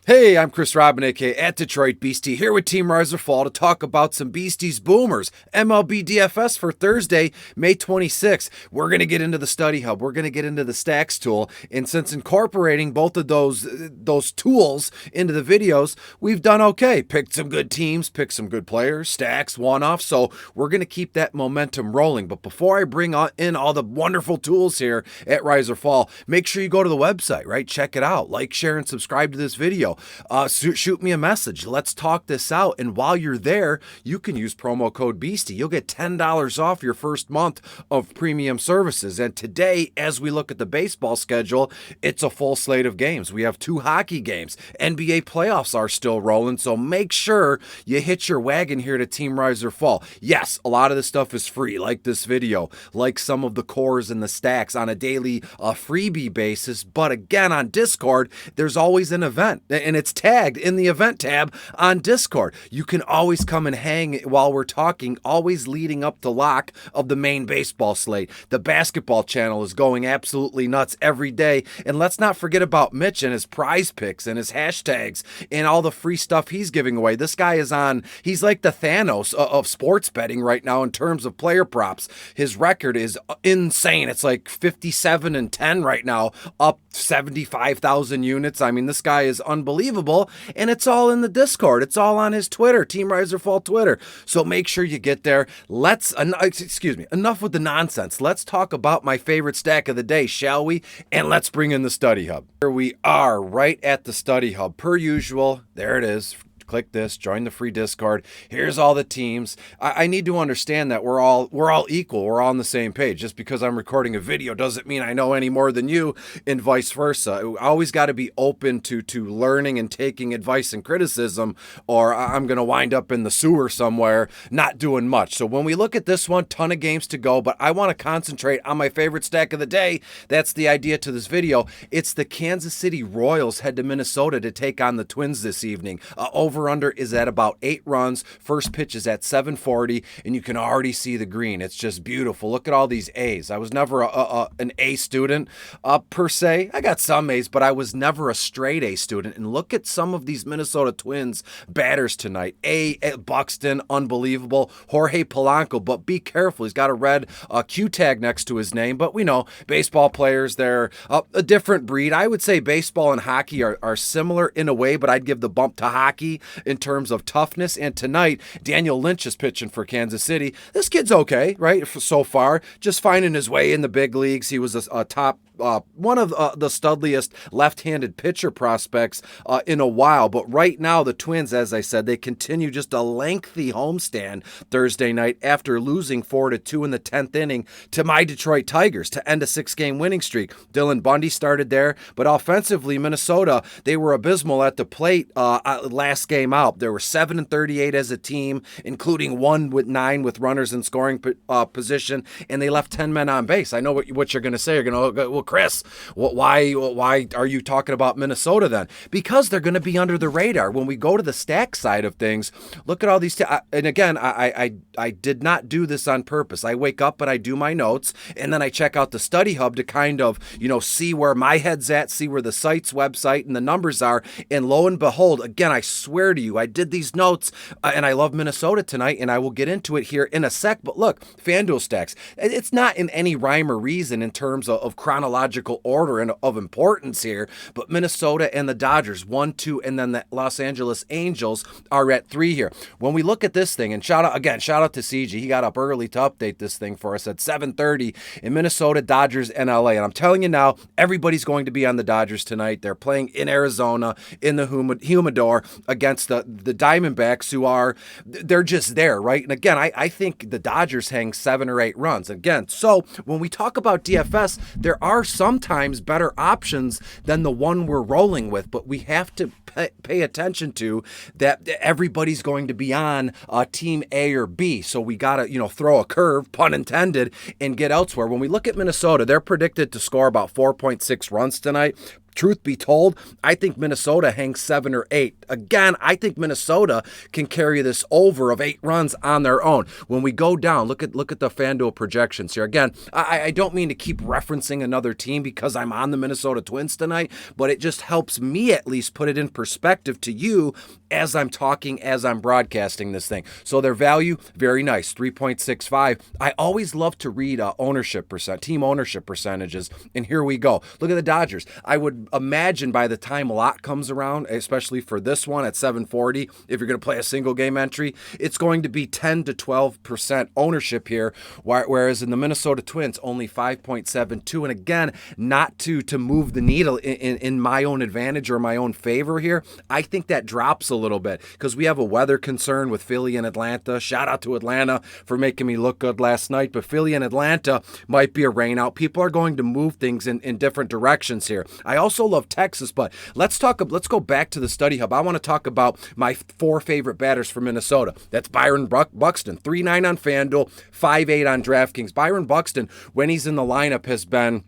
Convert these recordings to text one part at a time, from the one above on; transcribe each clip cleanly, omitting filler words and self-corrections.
Hey, I'm Chris Robin, aka at Detroit Beastie, here with Team Riser Fall to talk about some Beasties Boomers, MLB DFS for Thursday, May 26th. We're going to get into the study hub. We're going to get into the stacks tool. And since incorporating both of those tools into the videos, we've done okay. Picked some good teams, picked some good players, stacks, one-offs. So we're going to keep that momentum rolling. But before I bring in all the wonderful tools here at Riser Fall, make sure you go to the website, right? Check it out. Like, share, and subscribe to this video. Shoot me a message. Let's talk this out. And while you're there, you can use promo code Beastie. You'll get $10 off your first month of premium services. And today, as we look at the baseball schedule, it's a full slate of games. We have 2 hockey games. NBA playoffs are still rolling, so make sure you hitch your wagon here to Team Riser Fall. Yes, a lot of this stuff is free, like this video, like some of the cores and the stacks on a daily freebie basis. But again, on Discord, there's always an event, and it's tagged in the event tab on Discord. You can always come and hang while we're talking, always leading up to lock of the main baseball slate. The basketball channel is going absolutely nuts every day. And let's not forget about Mitch and his prize picks and his hashtags and all the free stuff he's giving away. This guy is he's like the Thanos of sports betting right now in terms of player props. His record is insane. It's like 57-10 right now, up 75,000 units. I mean, this guy is unbelievable, and it's all in the Discord. It's all on his Twitter, Team Riser Fall Twitter. So make sure you get there. Enough with the nonsense. Let's talk about my favorite stack of the day, shall we? And let's bring in the study hub. Here we are, right at the study hub. Per usual, there it is. Click this, join the free Discord. Here's all the teams. I need to understand that we're all equal. We're all on the same page. Just because I'm recording a video doesn't mean I know any more than you, and vice versa. I always got to be open to learning and taking advice and criticism, or I'm going to wind up in the sewer somewhere not doing much. So when we look at this one, ton of games to go, but I want to concentrate on my favorite stack of the day. That's the idea to this video. It's the Kansas City Royals head to Minnesota to take on the Twins this evening. Over-under is at about 8 runs. First pitch is at 7:40, and you can already see the green. It's just beautiful. Look at all these A's. I was never an A student per se. I got some A's, but I was never a straight A student. And look at some of these Minnesota Twins batters tonight. Buxton, unbelievable. Jorge Polanco, but be careful. He's got a red Q tag next to his name. But we know baseball players, they're a different breed. I would say baseball and hockey are similar in a way, but I'd give the bump to hockey in terms of toughness. And tonight, Daniel Lynch is pitching for Kansas City. This kid's okay, right? So far, just finding his way in the big leagues. He was a top one of the studliest left-handed pitcher prospects in a while. But right now, the Twins, as I said, they continue just a lengthy homestand Thursday night after losing 4-2 in the 10th inning to my Detroit Tigers to end a 6-game winning streak. Dylan Bundy started there, but offensively, Minnesota, they were abysmal at the plate last game out. There were 7-38 as a team, including 1-9 with runners in scoring position, and they left 10 men on base. I know what you're going to say. You're going to go, well, Chris, why are you talking about Minnesota then? Because they're going to be under the radar. When we go to the stack side of things, look at all these. And again, I did not do this on purpose. I wake up and I do my notes, and then I check out the study hub to kind of, see where my head's at, see where the site's website and the numbers are. And lo and behold, again, I swear to you, I did these notes, and I love Minnesota tonight, and I will get into it here in a sec. But look, FanDuel stacks. It's not in any rhyme or reason in terms of chronological order and of importance here, but Minnesota and the Dodgers 1, 2, and then the Los Angeles Angels are at 3 here. When we look at this thing, and shout out to CG, he got up early to update this thing for us at 7:30 in Minnesota, Dodgers, and LA. And I'm telling you now, everybody's going to be on the Dodgers tonight. They're playing in Arizona in the humidor against the Diamondbacks, they're just there, right? And again, I think the Dodgers hang 7 or 8 runs. Again, so when we talk about DFS, there are sometimes better options than the one we're rolling with, but we have to pay attention to that everybody's going to be on team A or B. So we got to, throw a curve, pun intended, and get elsewhere. When we look at Minnesota, they're predicted to score about 4.6 runs tonight. Truth be told, I think Minnesota hangs 7 or 8. Again, I think Minnesota can carry this over of 8 runs on their own. When we go down, look at the FanDuel projections here. Again, I don't mean to keep referencing another team because I'm on the Minnesota Twins tonight, but it just helps me at least put it in perspective to you as I'm talking, as I'm broadcasting this thing. So their value, very nice, 3.65. I always love to read team ownership percentages, and here we go. Look at the Dodgers. I would imagine by the time a lot comes around, especially for this one at 740, if you're going to play a single game entry, it's going to be 10 to 12% ownership here, whereas in the Minnesota Twins, only 5.72. And again, not to move the needle in my own advantage or my own favor here, I think that drops a little bit because we have a weather concern with Philly and Atlanta. Shout out to Atlanta for making me look good last night, but Philly and Atlanta might be a rainout. People are going to move things in different directions here. I also love Texas, but let's go back to the study hub. I want to talk about my 4 favorite batters for Minnesota. That's Byron Buxton, 3.9 on FanDuel, 5.8 on DraftKings. Byron Buxton, when he's in the lineup, has been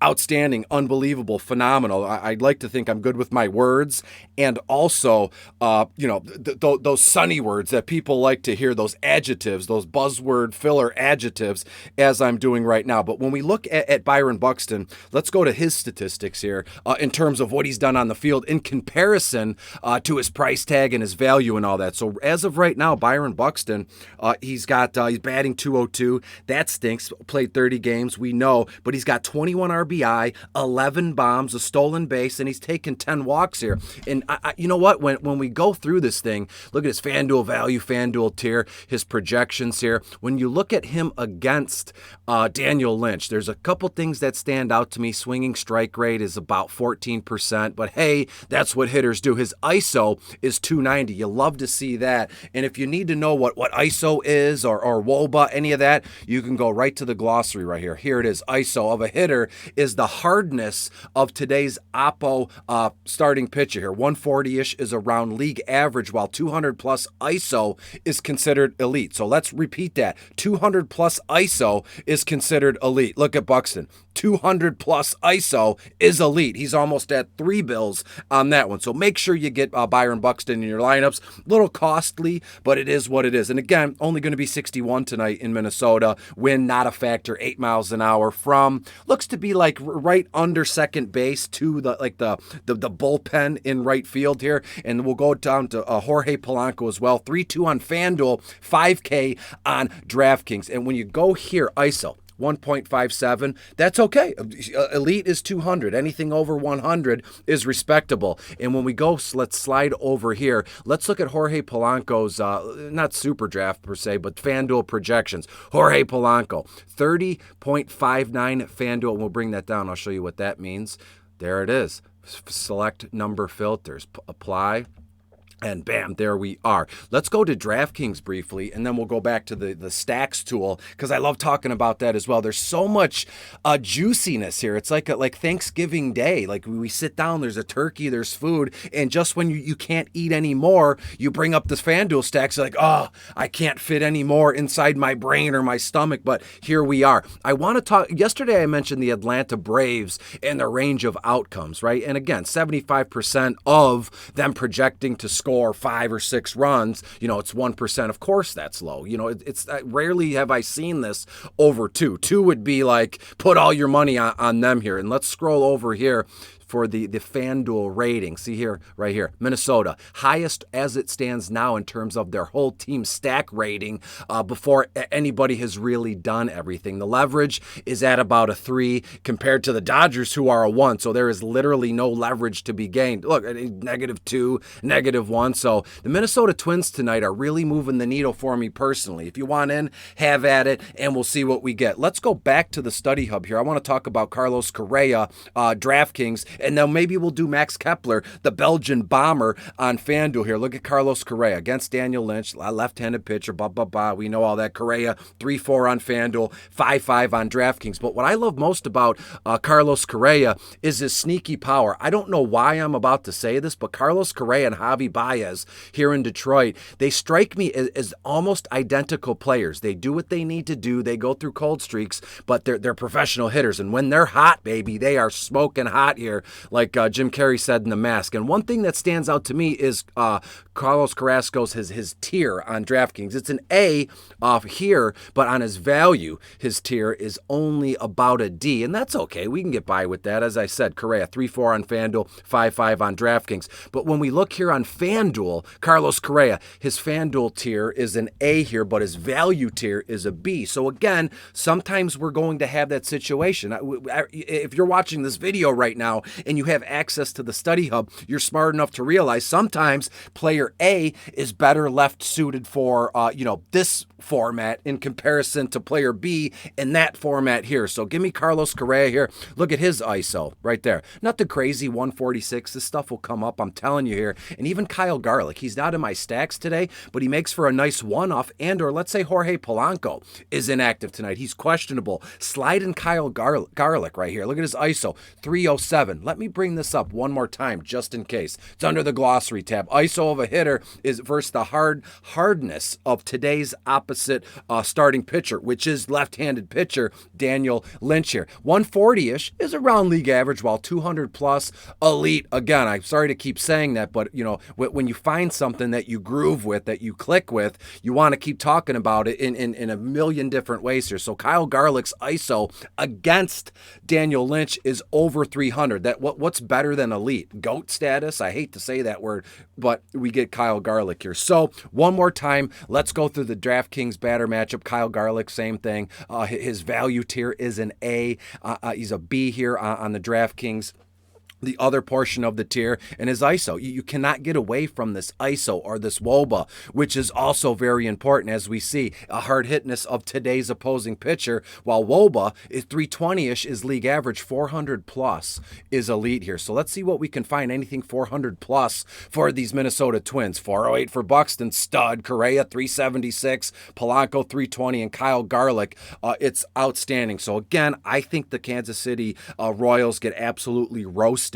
outstanding, unbelievable, phenomenal. I'd like to think I'm good with my words, and also, those sunny words that people like to hear, those adjectives, those buzzword filler adjectives, as I'm doing right now. But when we look at Byron Buxton, let's go to his statistics here in terms of what he's done on the field in comparison to his price tag and his value and all that. So as of right now, Byron Buxton, he's batting 202. That stinks. Played 30 games, we know, but he's got 21 RBI, 11 bombs, a stolen base, and he's taken 10 walks here. And you know what? When we go through this thing, look at his FanDuel value, FanDuel tier, his projections here. When you look at him against Daniel Lynch, there's a couple things that stand out to me. Swinging strike rate is about 14%, but hey, that's what hitters do. His ISO is 290. You love to see that. And if you need to know what ISO is or WOBA, any of that, you can go right to the glossary right here. Here it is. ISO of a hitter is the hardness of today's oppo starting pitcher here. 140-ish is around league average, while 200 plus ISO is considered elite. So let's repeat that. 200 plus ISO is considered elite. Look at Buxton. 200 plus ISO is elite. He's almost at 3 bills on that one. So make sure you get Byron Buxton in your lineups. A little costly, but it is what it is. And again, only going to be 61 tonight in Minnesota. Wind not a factor, 8 miles an hour from, looks to be like right under second base to the bullpen in right field here. And we'll go down to Jorge Polanco as well. 3.2 on FanDuel, 5K on DraftKings. And when you go here, ISO, 1.57, that's okay. Elite is 200. Anything over 100 is respectable. And when we go, let's slide over here. Let's look at Jorge Polanco's, not super draft per se, but FanDuel projections. Jorge Polanco, 30.59 FanDuel. And we'll bring that down. I'll show you what that means. There it is. Select number filters. Apply. And bam, there we are. Let's go to DraftKings briefly, and then we'll go back to the stacks tool, because I love talking about that as well. There's so much juiciness here. It's like Thanksgiving Day. Like we sit down, there's a turkey, there's food, and just when you can't eat anymore, you bring up this FanDuel stacks, like, oh, I can't fit any more inside my brain or my stomach, but here we are. I want to talk, yesterday I mentioned the Atlanta Braves and their range of outcomes, right? And again, 75% of them projecting to score 5 or 6 runs, it's 1%. Of course that's low. It's rarely have I seen this over 2. 2 would be like, put all your money on them here. And let's scroll over here for the FanDuel rating. See here, right here, Minnesota, highest as it stands now in terms of their whole team stack rating before anybody has really done everything. The leverage is at about a 3 compared to the Dodgers, who are a 1. So there is literally no leverage to be gained. Look, -2, -1. So the Minnesota Twins tonight are really moving the needle for me personally. If you want in, have at it, and we'll see what we get. Let's go back to the study hub here. I want to talk about Carlos Correa, DraftKings, And now maybe we'll do Max Kepler, the Belgian bomber, on FanDuel here. Look at Carlos Correa against Daniel Lynch, left-handed pitcher, We know all that. Correa, 3-4 on FanDuel, 5-5 on DraftKings. But what I love most about Carlos Correa is his sneaky power. I don't know why I'm about to say this, but Carlos Correa and Javi Baez here in Detroit, they strike me as almost identical players. They do what they need to do. They go through cold streaks, but they're professional hitters. And when they're hot, baby, they are smoking hot here, like Jim Carrey said in The Mask. And one thing that stands out to me is Carlos Carrasco's his tier on DraftKings. It's an A off here, but on his value, his tier is only about a D, and that's okay. We can get by with that. As I said, Correa, 3-4 on FanDuel, 5-5 on DraftKings. But when we look here on FanDuel, Carlos Correa, his FanDuel tier is an A here, but his value tier is a B. So again, sometimes we're going to have that situation. If you're watching this video right now and you have access to the study hub, you're smart enough to realize sometimes player A is better left suited for this format in comparison to player B in that format here. So give me Carlos Correa here. Look at his ISO right there. Nothing crazy, 146. This stuff will come up, I'm telling you here. And even Kyle Garlick, he's not in my stacks today, but he makes for a nice one-off. And or let's say Jorge Polanco is inactive tonight. He's questionable. Slide in Kyle Garlick right here. Look at his ISO, 307. Let me bring this up one more time just in case. It's under the glossary tab. ISO of a hitter is versus the hardness of today's opposite starting pitcher, which is left-handed pitcher Daniel Lynch here. 140-ish is around league average, while 200 plus elite. Again, I'm sorry to keep saying that, but when you find something that you groove with, that you click with, you want to keep talking about it in a million different ways here. So Kyle Garlick's ISO against Daniel Lynch is over 300. What's better than elite? GOAT status? I hate to say that word, but we get Kyle Garlick here. So one more time, let's go through the DraftKings batter matchup. Kyle Garlick, same thing. His value tier is an A. He's a B here on the DraftKings. The other portion of the tier and his ISO. You cannot get away from this ISO or this WOBA, which is also very important, as we see a hard hitness of today's opposing pitcher, while WOBA is 320-ish is league average, 400 plus is elite here. So let's see what we can find. Anything 400 plus for these Minnesota Twins. 408 for Buxton, stud. Correa, 376. Polanco, 320. And Kyle Garlick, it's outstanding. So again, I think the Kansas City Royals get absolutely roasted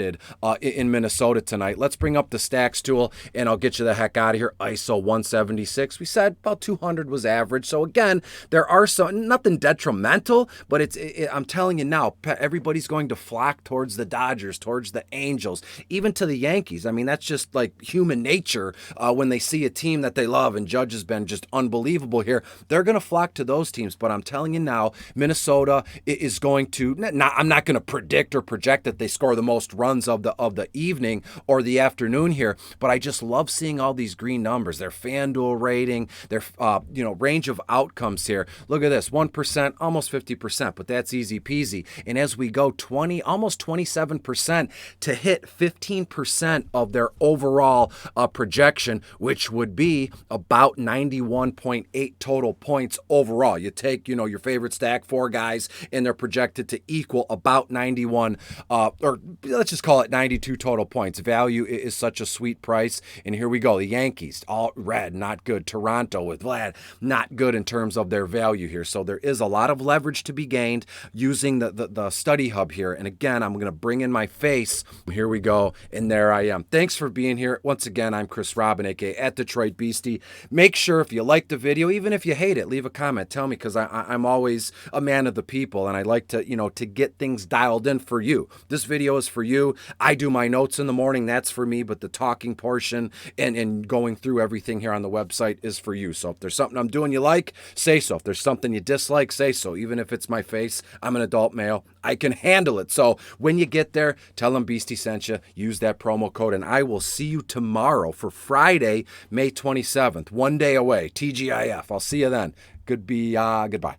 in Minnesota tonight. Let's bring up the stacks tool and I'll get you the heck out of here. ISO 176. We said about 200 was average. So again, there are nothing detrimental, but I'm telling you now, everybody's going to flock towards the Dodgers, towards the Angels, even to the Yankees. I mean, that's just like human nature. When they see a team that they love, and Judge has been just unbelievable here, they're going to flock to those teams. But I'm telling you now, Minnesota is going to, I'm not going to predict or project that they score the most runs of the evening or the afternoon here, but I just love seeing all these green numbers, their FanDuel rating, their range of outcomes here. Look at this, 1%, almost 50%, but that's easy peasy. And as we go, almost 27% to hit 15% of their overall projection, which would be about 91.8 total points overall. You take your favorite stack, 4 guys, and they're projected to equal about 91 or let's just call it 92 total points. Value is such a sweet price. And here we go. The Yankees, all red, not good. Toronto with Vlad, not good in terms of their value here. So there is a lot of leverage to be gained using the study hub here. And again, I'm going to bring in my face. Here we go. And there I am. Thanks for being here. Once again, I'm Chris Robin, aka at Detroit Beastie. Make sure if you like the video, even if you hate it, leave a comment. Tell me, because I'm always a man of the people and I like to, to get things dialed in for you. This video is for you. I do my notes in the morning. That's for me. But the talking portion and going through everything here on the website is for you. So if there's something I'm doing you like, say so. If there's something you dislike, say so. Even if it's my face, I'm an adult male. I can handle it. So when you get there, tell them Beastie sent you. Use that promo code. And I will see you tomorrow for Friday, May 27th. One day away. TGIF. I'll see you then. Goodbye.